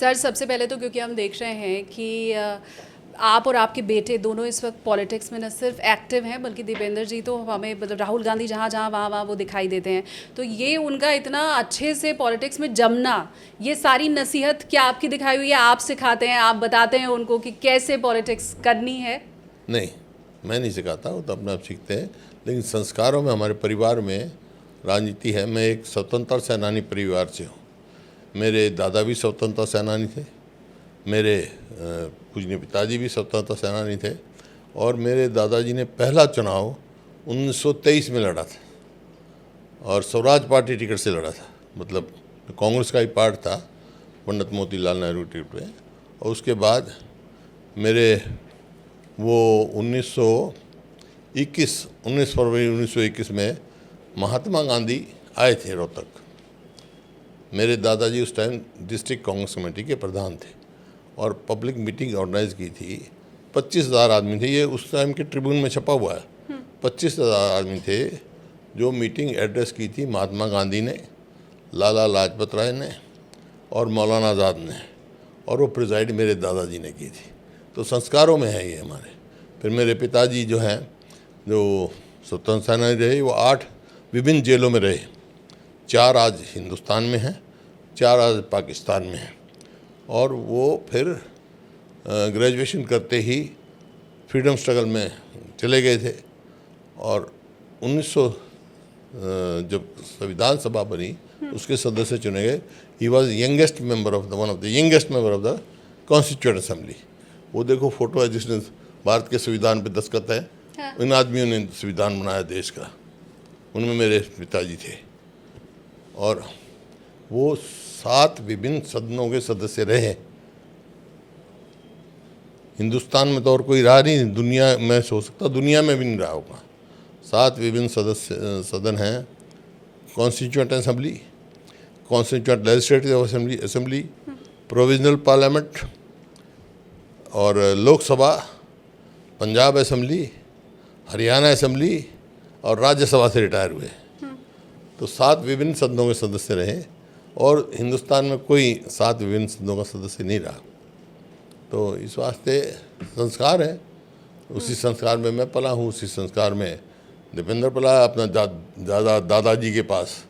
Sir, सबसे पहले तो क्योंकि हम देख रहे हैं कि आप और आपके बेटे दोनों इस वक्त पॉलिटिक्स में न सिर्फ एक्टिव हैं बल्कि दीपेंद्र जी तो हमें मतलब राहुल गांधी जहाँ जहाँ वहाँ वहाँ वो दिखाई देते हैं। तो ये उनका इतना अच्छे से पॉलिटिक्स में जमना, ये सारी नसीहत क्या आपकी दिखाई हुई है? आप सिखाते हैं, आप बताते हैं उनको कि कैसे पॉलिटिक्स करनी है? नहीं, मैं नहीं सिखाता, वो तो अपने आप सीखते हैं। लेकिन संस्कारों में हमारे परिवार में राजनीति है। मैं एक स्वतंत्र सेनानी परिवार से हूँ। मेरे दादा भी स्वतंत्रता सेनानी थे, मेरे पूजनीय पिताजी भी स्वतंत्रता सेनानी थे, और मेरे दादाजी ने पहला चुनाव 1923 में लड़ा था और स्वराज पार्टी टिकट से लड़ा था। मतलब कांग्रेस का ही पार्ट था, पंडित मोतीलाल नेहरू टिकट पे। और उसके बाद मेरे वो 19 फरवरी 1921 में महात्मा गांधी आए थे रोहतक। मेरे दादाजी उस टाइम डिस्ट्रिक्ट कांग्रेस कमेटी के प्रधान थे और पब्लिक मीटिंग ऑर्गेनाइज की थी। 25,000 आदमी थे, ये उस टाइम के ट्रिब्यून में छपा हुआ है। 25,000 आदमी थे जो मीटिंग एड्रेस की थी महात्मा गांधी ने, लाला लाजपत राय ने और मौलाना आज़ाद ने, और वो प्रिजाइड मेरे दादाजी ने की थी। तो संस्कारों में है ये हमारे। फिर मेरे पिताजी जो हैं, जो स्वतंत्र सेनानी रहे, वो 8 विभिन्न जेलों में रहे। 4 आज हिंदुस्तान में हैं, 4 आज पाकिस्तान में हैं। और वो फिर ग्रेजुएशन करते ही फ्रीडम स्ट्रगल में चले गए थे। और 1900 जब संविधान सभा बनी उसके सदस्य चुने गए। He was youngest member of the one of the youngest member of the constituent assembly. वो देखो फोटो है जिसने भारत के संविधान पे दस्तखत है। हाँ। इन आदमियों ने संविधान बनाया देश का, उनमें मेरे पिताजी थे। और वो 7 विभिन्न सदनों के सदस्य रहे। हिंदुस्तान में तो और कोई रहा नहीं, दुनिया में हो सकता दुनिया में भी नहीं रहा होगा। 7 विभिन्न सदन हैं। Constituent assembly, constituent legislative assembly, provisional parliament और लोकसभा, पंजाब असेंबली, हरियाणा असेंबली और राज्यसभा से रिटायर हुए। तो 7 विभिन्न सदनों के सदस्य रहे और हिंदुस्तान में कोई 7 विभिन्न सदनों का सदस्य नहीं रहा। तो इस वास्ते संस्कार है, उसी संस्कार में मैं पला हूँ, उसी संस्कार में दीपेंद्र पला। अपना दादाजी के पास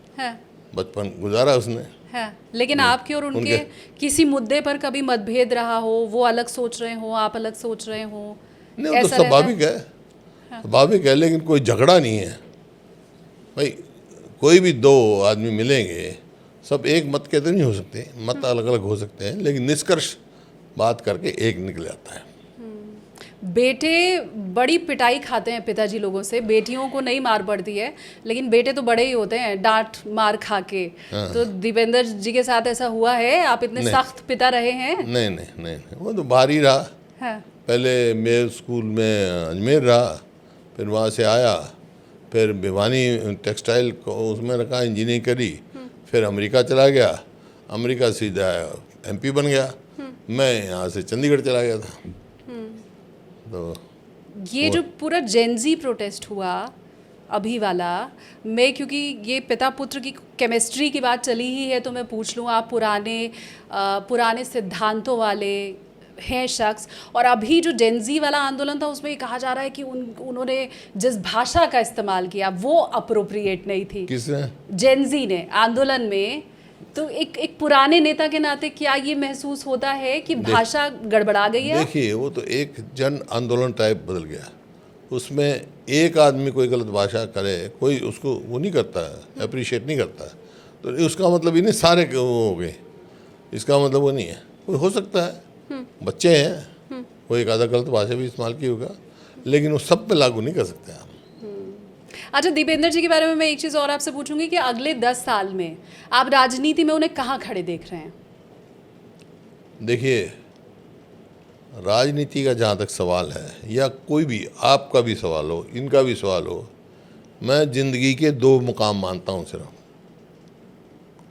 बचपन गुजारा उसने। हाँ, लेकिन आपके और उनके किसी मुद्दे पर कभी मतभेद रहा हो, वो अलग सोच रहे हो, आप अलग सोच रहे हो? नहीं, वो तो स्वाभाविक है। हाँ। स्वाभाविक है, लेकिन कोई झगड़ा नहीं है भाई। कोई भी 2 आदमी मिलेंगे, सब एक मत के तो नहीं हो सकते, मत अलग अलग हो सकते हैं, लेकिन निष्कर्ष बात करके एक निकल जाता है। बेटे बड़ी पिटाई खाते हैं पिताजी लोगों से, बेटियों को नहीं मार पड़ती है, लेकिन बेटे तो बड़े ही होते हैं डांट मार खा के। हाँ। तो दीपेंद्र जी के साथ ऐसा हुआ है? आप इतने सख्त पिता रहे हैं? नहीं नहीं नहीं, वो तो बाहर ही रहा। हाँ। पहले मेरे स्कूल में अजमेर रहा, फिर वहाँ से आया, फिर भिवानी टेक्सटाइल को उसमें रखा, इंजीनियरिंग करी, फिर अमेरिका चला गया, अमेरिका सीधा MP बन गया। मैं यहाँ से चंडीगढ़ चला गया था। तो ये जो पूरा जेनजी प्रोटेस्ट हुआ अभी वाला, मैं क्योंकि ये पिता पुत्र की केमिस्ट्री की बात चली ही है तो मैं पूछ लूँ, आप पुराने सिद्धांतों वाले हैं शख्स, और अभी जो जेनजी वाला आंदोलन था उसमें ये कहा जा रहा है कि उन्होंने जिस भाषा का इस्तेमाल किया वो अप्रोप्रिएट नहीं थी। किसने? जेनजी ने आंदोलन में। तो एक पुराने नेता के नाते क्या ये महसूस होता है कि भाषा गड़बड़ा गई है? देखिए, वो तो एक जन आंदोलन टाइप बदल गया। उसमें एक आदमी कोई गलत भाषा करे, कोई उसको वो नहीं करता है, अप्रिशिएट नहीं करता है, तो उसका मतलब ही नहीं सारे हो गए। इसका मतलब वो नहीं है। कोई हो सकता है, बच्चे हैं, वो एक आधा गलत भाषा भी इस्तेमाल की होगा, लेकिन वो सब पे लागू नहीं कर सकते आप। अच्छा, दीपेंद्र जी के बारे में मैं एक चीज़ और आपसे पूछूंगी कि अगले 10 साल में आप राजनीति में उन्हें कहाँ खड़े देख रहे हैं? देखिए, राजनीति का जहाँ तक सवाल है, या कोई भी आपका भी सवाल हो, इनका भी सवाल हो, मैं जिंदगी के 2 मुकाम मानता हूँ सिर्फ।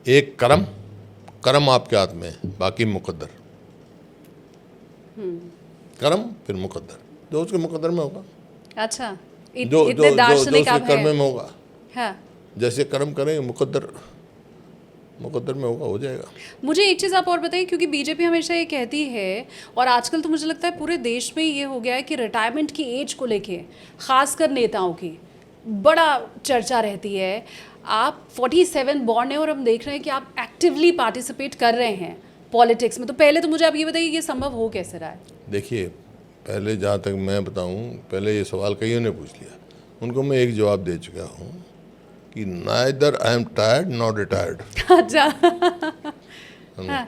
एक कर्म आपके हाथ में, बाकी मुकद्दर। कर्म फिर मुकद्दर, जो उसके मुकद्दर में होगा। अच्छा, जो उसके कर्म में होगा। हाँ। जैसे कर्म करेंगे मुकद्दर मुकद्दर में होगा, हो जाएगा। मुझे एक चीज़ आप और बताइए, क्योंकि बीजेपी हमेशा ये कहती है और आजकल तो मुझे लगता है पूरे देश में ये हो गया है कि रिटायरमेंट की एज को लेके खासकर नेताओं की बड़ा चर्चा रहती है। आप 47 बॉर्न है और हम देख रहे हैं कि आप एक्टिवली पार्टिसिपेट कर रहे हैं पॉलिटिक्स में, तो पहले तो मुझे आप ये बताइए ये संभव हो कैसे रहा है? देखिए, पहले जहाँ तक मैं बताऊँ, पहले ये सवाल कईयों ने पूछ लिया, उनको मैं एक जवाब दे चुका हूँ कि neither I am tired not retired. अच्छा। हाँ।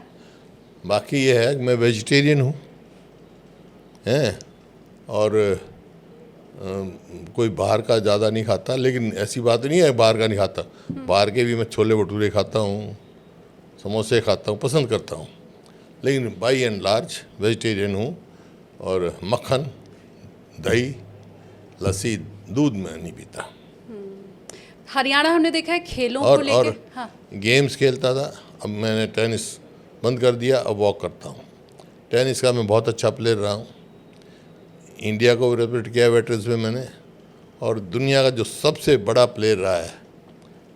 बाकी ये है कि मैं वेजिटेरियन हूँ हैं, और कोई बाहर का ज़्यादा नहीं खाता, लेकिन ऐसी बात नहीं है बाहर का नहीं खाता, बाहर के भी मैं छोले भटूरे खाता हूँ, समोसे खाता हूँ, पसंद करता हूँ, लेकिन बाई एंड लार्ज वेजिटेरियन हूँ। और मक्खन, दही, लस्सी, दूध मैं नहीं पीता। हरियाणा हमने देखा है खेलों को और लेके। हाँ। गेम्स खेलता था, अब मैंने टेनिस बंद कर दिया, अब वॉक करता हूँ। टेनिस का मैं बहुत अच्छा प्लेयर रहा हूँ, इंडिया को रिप्रेजेंट किया वेटरन्स में मैंने, और दुनिया का जो सबसे बड़ा प्लेयर रहा है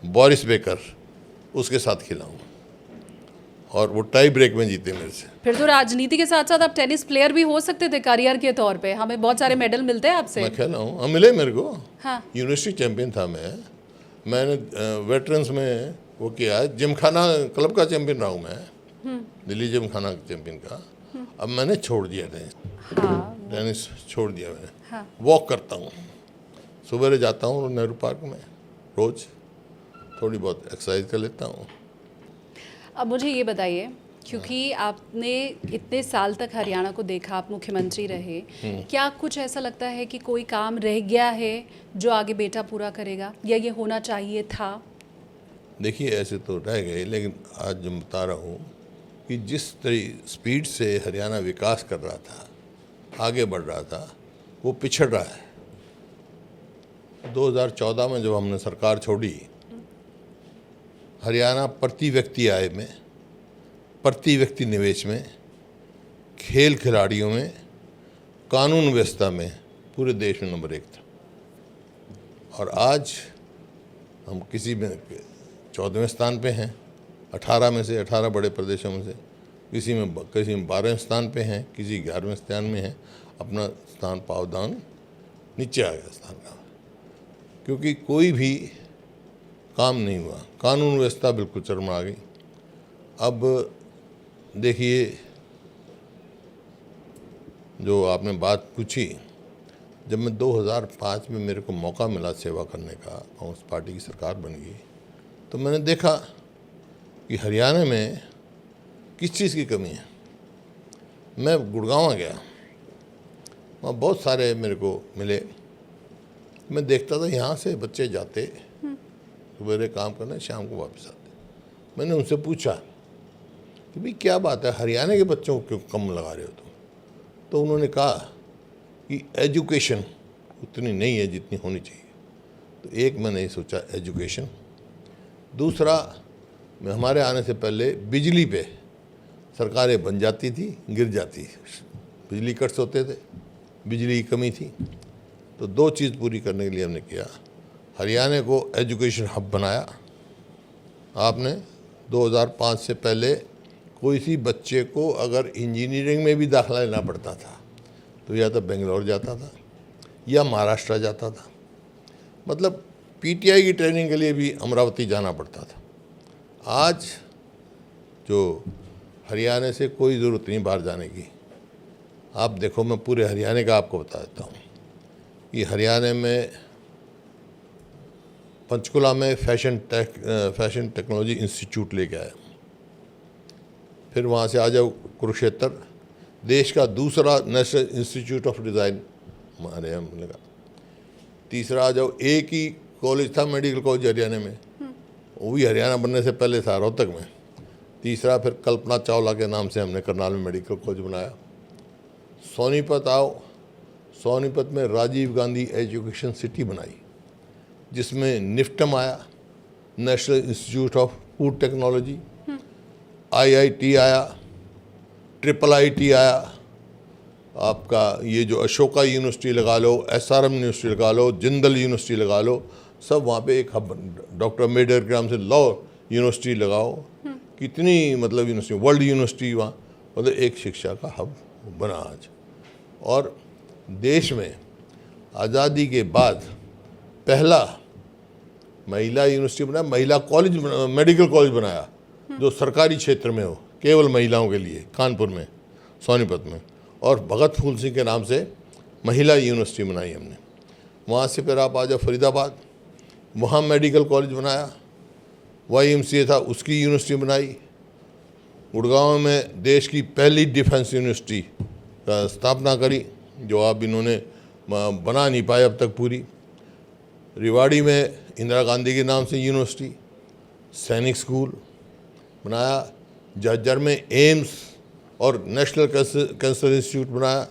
बोरिस बेकर, उसके साथ खेला हूँ और वो टाई ब्रेक में जीते मेरे से। फिर तो राजनीति के साथ साथ आप टेनिस प्लेयर भी हो सकते थे करियर के तौर पे, हमें बहुत सारे मेडल मिलते हैं आपसे। मैं खेला हूँ, मिले मेरे को। हाँ। यूनिवर्सिटी चैंपियन था मैंने वेटरन्स में वो किया है, जिमखाना क्लब का चैंपियन रहा हूँ मैं, दिल्ली जिमखाना चैंपियन का। अब मैंने छोड़ दिया टेनिस छोड़ दिया मैंने। हाँ। वॉक करता हूँ, सुबह जाता हूँ नेहरू पार्क में, रोज़ थोड़ी बहुत एक्सरसाइज कर लेता हूँ। अब मुझे ये बताइए, क्योंकि आपने इतने साल तक हरियाणा को देखा, आप मुख्यमंत्री रहे, क्या कुछ ऐसा लगता है कि कोई काम रह गया है जो आगे बेटा पूरा करेगा, या ये होना चाहिए था? देखिए, ऐसे तो रह गए, लेकिन आज जो बता रहा हूँ कि जिस स्पीड से हरियाणा विकास कर रहा था, आगे बढ़ रहा था, वो पिछड़ रहा है। 2014 में जब हमने सरकार छोड़ी, हरियाणा प्रति व्यक्ति आय में, प्रति व्यक्ति निवेश में, खेल खिलाड़ियों में, कानून व्यवस्था में पूरे देश में नंबर 1 था। और आज हम किसी में 14वें स्थान पे हैं, 18 में से, 18 बड़े प्रदेशों में से, किसी में 12वें स्थान पे हैं, किसी 11वें स्थान में हैं। अपना स्थान पावदान नीचे आ गया स्थान का, क्योंकि कोई भी काम नहीं हुआ, कानून व्यवस्था बिल्कुल चरमरा गई। अब देखिए, जो आपने बात पूछी, जब मैं 2005 में मेरे को मौका मिला सेवा करने का, कांग्रेस पार्टी की सरकार बन गई, तो मैंने देखा कि हरियाणा में किस चीज़ की कमी है। मैं गुड़गांव गया, वहाँ बहुत सारे मेरे को मिले, मैं देखता था यहाँ से बच्चे जाते सुबह काम करने, शाम को वापस आते। मैंने उनसे पूछा कि भाई क्या बात है, हरियाणा के बच्चों को क्यों कम लगा रहे हो तुम? तो उन्होंने कहा कि एजुकेशन उतनी नहीं है जितनी होनी चाहिए। तो एक मैंने ये सोचा, एजुकेशन। दूसरा, हमारे आने से पहले बिजली पे सरकारें बन जाती थी, गिर जाती, बिजली कट्स होते थे, बिजली की कमी थी। तो 2 चीज़ पूरी करने के लिए हमने किया, हरियाणा को एजुकेशन हब बनाया। आपने 2005 से पहले कोई सी बच्चे को अगर इंजीनियरिंग में भी दाखिला लेना पड़ता था तो या तो बेंगलोर जाता था या महाराष्ट्र जाता था, मतलब पीटीआई की ट्रेनिंग के लिए भी अमरावती जाना पड़ता था। आज जो हरियाणा से कोई ज़रूरत नहीं बाहर जाने की। आप देखो, मैं पूरे हरियाणा का आपको बता देता हूँ कि हरियाणा में पंचकुला में फैशन टेक्नोलॉजी इंस्टीट्यूट लेके आया। फिर वहाँ से आ जाओ कुरुक्षेत्र, देश का दूसरा नेशनल इंस्टीट्यूट ऑफ डिज़ाइन हमारे यहाँ लगा। तीसरा आ जाओ, एक ही कॉलेज था मेडिकल कॉलेज हरियाणा में, वो भी हरियाणा बनने से पहले था, रोहतक में। तीसरा फिर कल्पना चावला के नाम से हमने करनाल में मेडिकल कॉलेज बनाया। सोनीपत आओ, सोनीपत में राजीव गांधी एजुकेशन सिटी बनाई, जिसमें निफ्टम आया, national institute of food technology, IIT आया, IIIT आया, आपका ये जो अशोका यूनिवर्सिटी लगा लो, एसआरएम यूनिवर्सिटी लगा लो, जिंदल यूनिवर्सिटी लगा लो, सब वहाँ पे एक हब। डॉक्टर अम्बेडकर के नाम से लॉ यूनिवर्सिटी लगाओ, कितनी मतलब यूनिवर्सिटी, वर्ल्ड यूनिवर्सिटी वहाँ, मतलब एक शिक्षा का हब बना आज। और देश में आज़ादी के बाद पहला महिला यूनिवर्सिटी बनाया, महिला कॉलेज, मेडिकल कॉलेज बनाया जो सरकारी क्षेत्र में हो, केवल महिलाओं के लिए, कानपुर में, सोनीपत में। और भगत फूल सिंह के नाम से महिला यूनिवर्सिटी बनाई हमने। वहाँ से फिर आप आ जाओ फरीदाबाद, वहाँ मेडिकल कॉलेज बनाया, YMCA था उसकी यूनिवर्सिटी बनाई। गुड़गांव में देश की पहली डिफेंस यूनिवर्सिटी का स्थापना करी, जो अब इन्होंने बना नहीं पाए अब तक पूरी। रेवाड़ी में इंदिरा गांधी के नाम से यूनिवर्सिटी, सैनिक स्कूल बनाया। झज्जर में एम्स और नेशनल कैंसर इंस्टीट्यूट बनाया।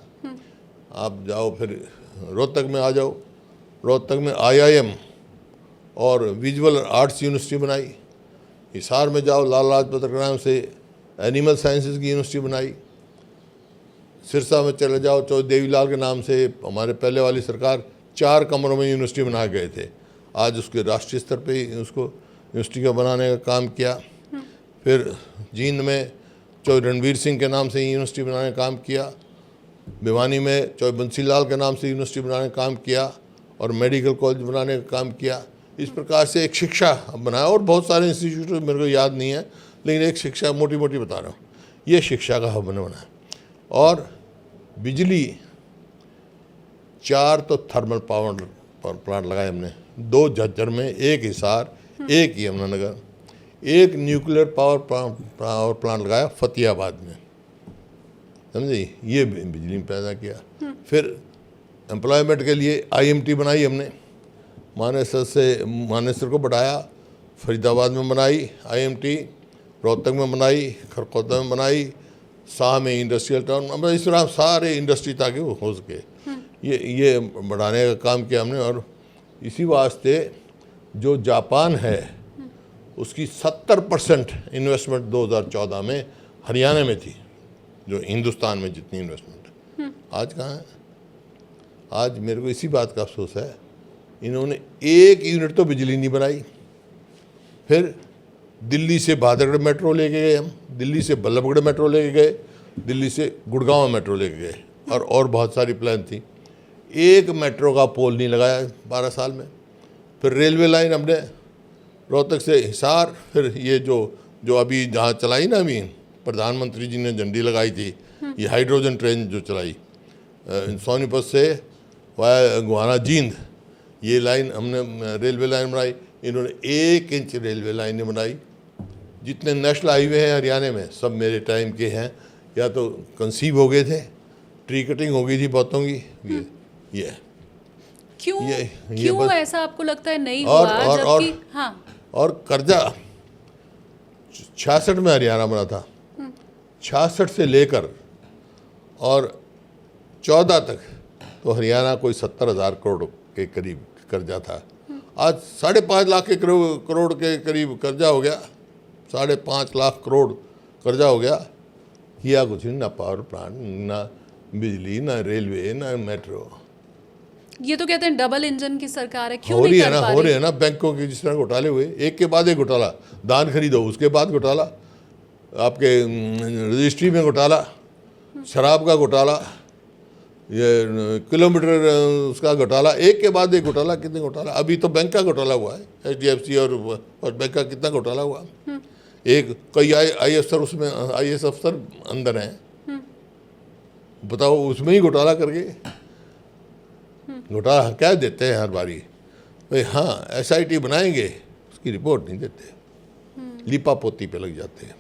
आप जाओ फिर रोहतक में आ जाओ, रोहतक में IIM और विजुअल आर्ट्स यूनिवर्सिटी बनाई। हिसार में जाओ, लाला लाजपत राय नाम से एनिमल साइंसेज की यूनिवर्सिटी बनाई। सिरसा में चले जाओ, चौधरी देवीलाल के नाम से हमारे पहले वाली सरकार 4 कमरों में यूनिवर्सिटी बना गए थे। आज उसके राष्ट्रीय स्तर पे उसको यूनिवर्सिटी का बनाने का काम किया। फिर जींद में चौधरी रणवीर सिंह के नाम से यूनिवर्सिटी बनाने का काम किया। भिवानी में चौधरी बंसीलाल के नाम से यूनिवर्सिटी बनाने का काम किया और मेडिकल कॉलेज बनाने का काम किया। इस प्रकार से एक शिक्षा बनाया। और बहुत सारे इंस्टीट्यूट मेरे को याद नहीं है, लेकिन एक शिक्षा मोटी मोटी बता रहा हूँ, ये शिक्षा का हब बनाया। और बिजली 4 तो थर्मल पावर प्लांट लगाए हमने, 2 झज्जर में, 1 Hisar, 1 Yamunanagar, 1 nuclear power plant लगाया फतेहाबाद में, समझे। ये बिजली में पैदा किया। फिर एम्प्लॉयमेंट के लिए IMT बनाई हमने, मानेसर को बढ़ाया। फरीदाबाद में बनाई IMT, रोहतक में बनाई, खरखोदा में बनाई, शाह में इंडस्ट्रियल टाउन, मतलब इस तरह सारे इंडस्ट्री ताकि वो हो सके, ये बढ़ाने का काम किया हमने। और इसी वास्ते जो जापान है उसकी 70% इन्वेस्टमेंट 2014 में हरियाणा में थी, जो हिंदुस्तान में जितनी इन्वेस्टमेंट आज कहाँ है। आज मेरे को इसी बात का अफसोस है, इन्होंने 1 यूनिट तो बिजली नहीं बनाई। फिर दिल्ली से भादरगढ़ मेट्रो लेके गए हम, दिल्ली से बल्लभगढ़ मेट्रो लेके गए, दिल्ली से गुड़गांव मेट्रो लेके गए, और बहुत सारी प्लान थी। 1 मेट्रो का पोल नहीं लगाया 12 साल में। फिर रेलवे लाइन हमने रोहतक से हिसार, फिर ये जो अभी जहाँ चलाई ना, अभी प्रधानमंत्री जी ने झंडी लगाई थी, ये हाइड्रोजन ट्रेन जो चलाई सोनीपत से वाया गुहाना जींद, ये लाइन हमने रेलवे लाइन बनाई। इन्होंने 1 इंच रेलवे लाइन नहीं बनाई। जितने नेशनल हाईवे हैं हरियाणा में सब मेरे टाइम के हैं, या तो कंसीव हो गए थे, ट्री कटिंग हो गई थी बहुतों की। ये क्यों ऐसा आपको लगता है नहीं हुआ? जबकि हाँ, और कर्जा 66 में हरियाणा बना था, 66 से लेकर और 14 तक तो हरियाणा कोई 70,000 करोड़ के करीब कर्जा था। आज 5.5 लाख के करोड़ के करीब कर्जा हो गया, 5.5 लाख करोड़ कर्जा हो गया। किया कुछ नहीं, ना पावर प्लांट, ना बिजली, ना रेलवे, ना मेट्रो। ये तो कहते हैं डबल इंजन की सरकार है, क्यों हो रही नहीं है कर ना, पा हो रही? रहे हैं ना बैंकों के जिस तरह घोटाले हुए, एक के बाद एक घोटाला। दान खरीदो उसके बाद घोटाला, आपके रजिस्ट्री में घोटाला, शराब का घोटाला, ये किलोमीटर उसका घोटाला, एक के बाद एक घोटाला। कितने घोटाला, अभी तो बैंक का घोटाला हुआ है, HDFC और बैंक का कितना घोटाला हुआ। एक कई IAS उसमें IAS अफसर अंदर हैं, बताओ उसमें ही घोटाला करके घोटाला क्या देते हैं हर बारी भाई। हाँ SIT बनाएंगे, उसकी रिपोर्ट नहीं देते, लिपा पोती पे लग जाते हैं।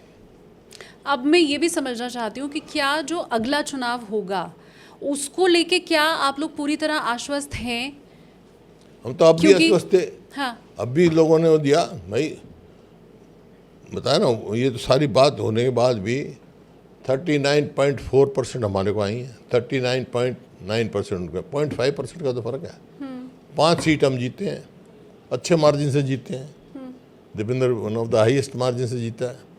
अब मैं ये भी समझना चाहती हूँ कि क्या जो अगला चुनाव होगा उसको लेके क्या आप लोग पूरी तरह आश्वस्त हैं? हम तो अब भी आश्वस्त थे। हाँ, अब भी लोगों ने वो दिया भाई, बताया ना, ये तो सारी बात होने के बाद भी 39.4% हमारे को आई है, 39.9% उनका, 0.5% का तो फर्क है। 5 सीट हम जीते हैं, अच्छे मार्जिन से जीते हैं। Dipendra one of the highest margin से जीता है।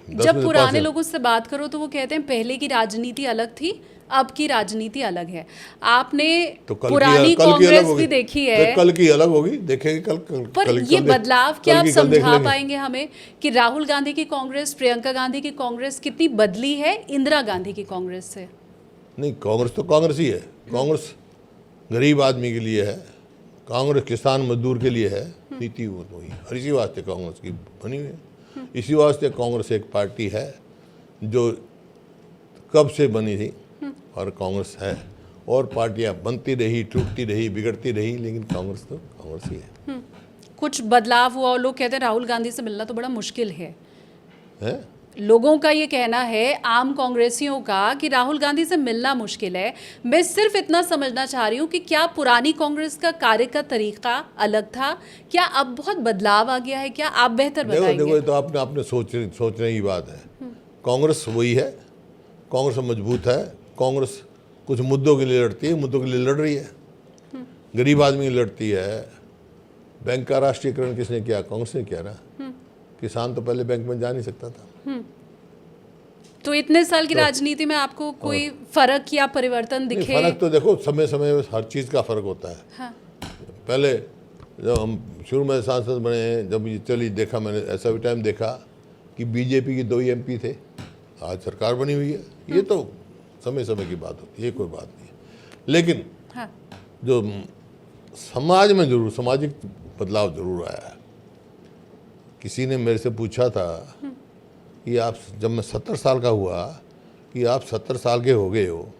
10 जब में से पुराने 5 है। लोगों से बात करो तो वो कहते हैं पहले की राजनीति अलग थी, अब की राजनीति अलग है। आपने तो पुरानी कल की अलग कांग्रेस होगी, भी देखी तो है, कल की अलग होगी, देखेंगे कल पर कल ये कल देख- बदलाव क्या कल आप की कल देख समझा लेंगे। पाएंगे हमें कि राहुल गांधी की कांग्रेस, प्रियंका गांधी की कांग्रेस कितनी बदली है इंदिरा गांधी की कांग्रेस से? नहीं, कांग्रेस तो कांग्रेस ही है। कांग्रेस गरीब आदमी के लिए है, कांग्रेस किसान मजदूर के लिए है, नीति वो तो ही और इसी वास्ते कांग्रेस की बनी हुई है। इसी वास्ते कांग्रेस एक पार्टी है जो कब से बनी थी और कांग्रेस है, और पार्टियां बनती रही, टूटती रही, बिगड़ती रही, लेकिन कांग्रेस तो कांग्रेस ही है। कुछ बदलाव हुआ और लोग कहते हैं राहुल गांधी से मिलना तो बड़ा मुश्किल है। हैं? लोगों का ये कहना है, आम कांग्रेसियों का, कि राहुल गांधी से मिलना मुश्किल है। मैं सिर्फ इतना समझना चाह रही हूँ कि क्या पुरानी कांग्रेस का कार्य का तरीका अलग था, क्या अब बहुत बदलाव आ गया है, क्या आप बेहतर देखो देखो, बताएंगे? ये तो आपने सोचने की बात है। कांग्रेस वही है, कांग्रेस मजबूत है, कांग्रेस कुछ मुद्दों के लिए लड़ती है, मुद्दों के लिए लड़ रही है, गरीब आदमी की लड़ती है। बैंक का राष्ट्रीयकरण किसने किया? कांग्रेस ने किया ना। किसान तो पहले बैंक में जा नहीं सकता था। तो इतने साल की राजनीति में आपको कोई फर्क या परिवर्तन नहीं, दिखे? फर्क तो देखो, समय समय में हर चीज़ का फर्क होता है। हाँ। पहले जब हम शुरू में सांसद बने हैं, जब ये चली, देखा मैंने ऐसा भी टाइम देखा कि बीजेपी के 2 ही एमपी थे, आज सरकार बनी हुई है। ये तो समय समय की बात होती है, ये कोई बात नहीं है। लेकिन हाँ। जो समाज में जरूर सामाजिक बदलाव जरूर आया है। किसी ने मेरे से पूछा था कि आप, जब मैं 70 साल का हुआ, कि आप 70 साल के हो गए हो,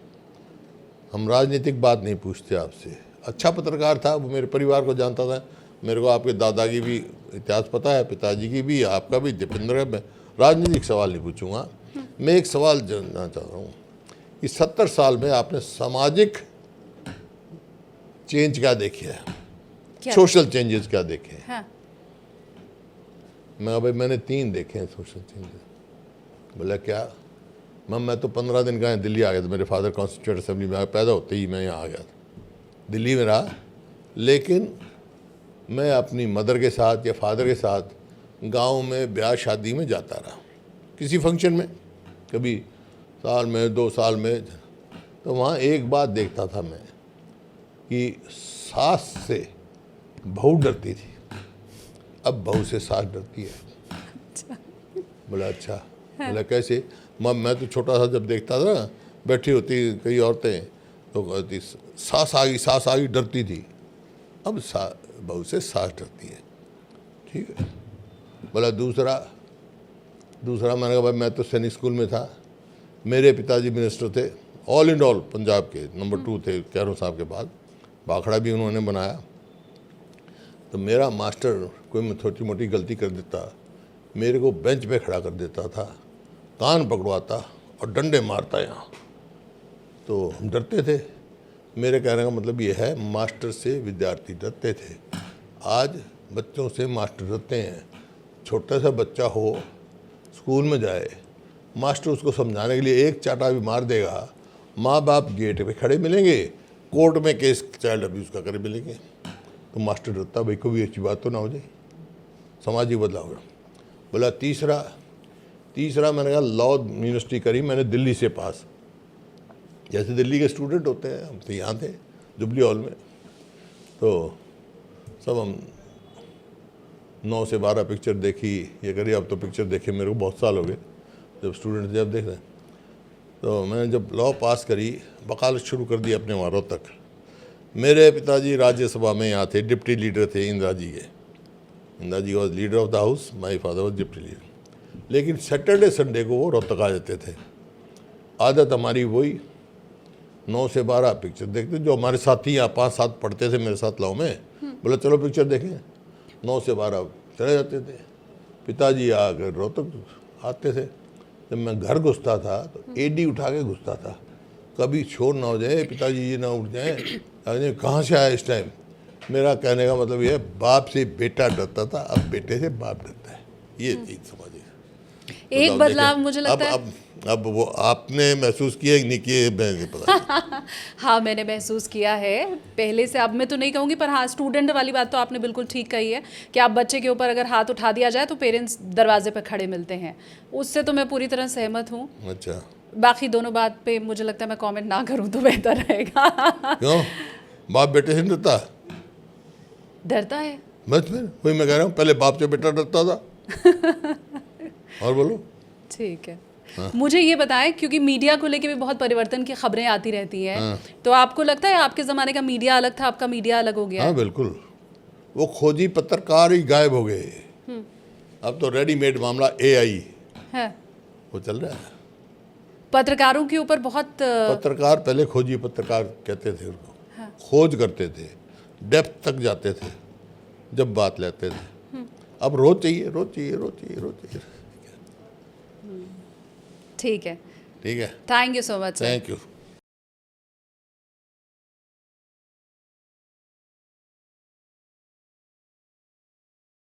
हम राजनीतिक बात नहीं पूछते आपसे। अच्छा पत्रकार था वो, मेरे परिवार को जानता था, मेरे को आपके दादा की भी इतिहास पता है, पिताजी की भी, आपका भी, दीपेंद्र का। मैं राजनीतिक सवाल नहीं पूछूंगा। मैं एक सवाल जानना चाहता हूँ कि 70 साल में आपने सामाजिक चेंज क्या देखे है, क्या? सोशल चेंजेस क्या देखे हैं? हाँ। मैंने 3 देखे हैं सोशल चेंजेस। बोला क्या? मैं तो 15 दिन का दिल्ली आ गया था। मेरे फादर कॉन्स्टिट्यूंट असेंबली में पैदा होते ही मैं यहाँ आ गया था, दिल्ली में रहा। लेकिन मैं अपनी मदर के साथ या फादर के साथ गांव में ब्याह शादी में जाता रहा, किसी फंक्शन में, कभी साल में 2 साल में। तो वहाँ एक बात देखता था मैं कि सास से बहू डरती थी, अब बहू से सास डरती है। बोला अच्छा। बोला कैसे? मैं तो छोटा सा जब देखता था ना, बैठी होती कई औरतें तो कहती सास आ गई, डरती थी। अब बहू से सास डरती है। ठीक है। बोला दूसरा मैंने कहा भाई, मैं तो सैनिक स्कूल में था, मेरे पिताजी मिनिस्टर थे, ऑल इंड ऑल पंजाब के नंबर 2 थे कैरों साहब के बाद, बाखड़ा भी उन्होंने बनाया। तो मेरा मास्टर कोई मैं छोटी मोटी गलती कर देता, मेरे को बेंच पे खड़ा कर देता था, कान पकड़वाता और डंडे मारता यहाँ। तो हम डरते थे। मेरे कहने का मतलब ये है, मास्टर से विद्यार्थी डरते थे। आज बच्चों से मास्टर डरते हैं। छोटा सा बच्चा हो, स्कूल में जाए, मास्टर उसको समझाने के लिए एक चाटा भी मार देगा, माँ बाप गेट पे खड़े मिलेंगे, कोर्ट में केस चाइल्ड अब्यूज़ का करे मिलेंगे। तो मास्टर डरता, भाई कोई अच्छी बात तो ना हो जाए। सामाजिक बदलाव हो। बोला तीसरा मैंने कहा लॉ यूनिवर्सिटी करी मैंने दिल्ली से पास। जैसे दिल्ली के स्टूडेंट होते हैं, हम तो यहाँ थे जुबली हॉल में। तो सब हम 9 से 12 पिक्चर देखी, ये करी। अब तो पिक्चर देखे मेरे को बहुत साल हो गए, जब स्टूडेंट जब देख रहे हैं। तो मैंने जब लॉ पास करी, वकालत शुरू कर दी अपने वहाँ रोहतक। मेरे पिताजी राज्यसभा में यहाँ थे, डिप्टी लीडर थे इंदिरा जी के। Indira ji was leader of the house, my father was deputy leader. लेकिन सैटरडे संडे को वो रोहतक आ जाते थे। आदत हमारी वही 9 से 12 पिक्चर देखते। जो हमारे साथी यहाँ 5-7 पढ़ते थे मेरे साथ लॉ में, बोले चलो पिक्चर देखें। 9 से 12 चले जाते थे। पिताजी आकर रोहतक आते थे। जब मैं घर घुसता था तो एडी उठा के घुसता था, कभी शोर ना हो जाए, पिताजी ये ना उठ जाए, कहाँ से आया इस टाइम। मेरा कहने का मतलब ये है, बाप से बेटा डरता था, अब बेटे से बाप डरता है। ये चीज़ समझिए। एक बताओ, बदलाव देखें। मुझे लगता है अब वो आपने महसूस किया कि नहीं किए, मैं नहीं पता। हाँ, मैंने महसूस किया है पहले से। अब मैं तो नहीं कहूँगी, पर हाँ, स्टूडेंट वाली बात तो आपने बिल्कुल ठीक कही है कि आप बच्चे के ऊपर अगर हाथ उठा दिया जाए तो पेरेंट्स दरवाजे पर खड़े मिलते हैं। उससे तो मैं पूरी तरह सहमत हूँ। अच्छा, बाकी दोनों बात पे मुझे लगता है मैं कमेंट ना करूँ तो बेहतर रहेगा। क्यों? बाप बेटे से नहीं डरता? डरता है। बस फिर वही मैं कह रहा हूँ, पहले बाप से बेटा डरता था। और बोलो। ठीक है। मुझे ये बताएं, क्योंकि मीडिया को लेके भी बहुत परिवर्तन की खबरें आती रहती हैं, तो आपको लगता है आपके ज़माने का मीडिया अलग था, आपका मीडिया अलग हो गया हाँ है? बिल्कुल, वो खोजी पत्रकार ही गायब हो गए। अब तो रेडीमेड मामला AI है। वो चल रहा है। पत्रकारों के ऊपर बहुत पत्रकार पहले खोजी पत्रकार कहते थे उनको, खोज करते थे, डेप्थ तक जाते थे जब बात लेते थे। अब रोज चाहिए, रोज चाहिए, रोज चाहिए, रोज चाहिए। ठीक है। ठीक है, thank you so much sir. Thank you.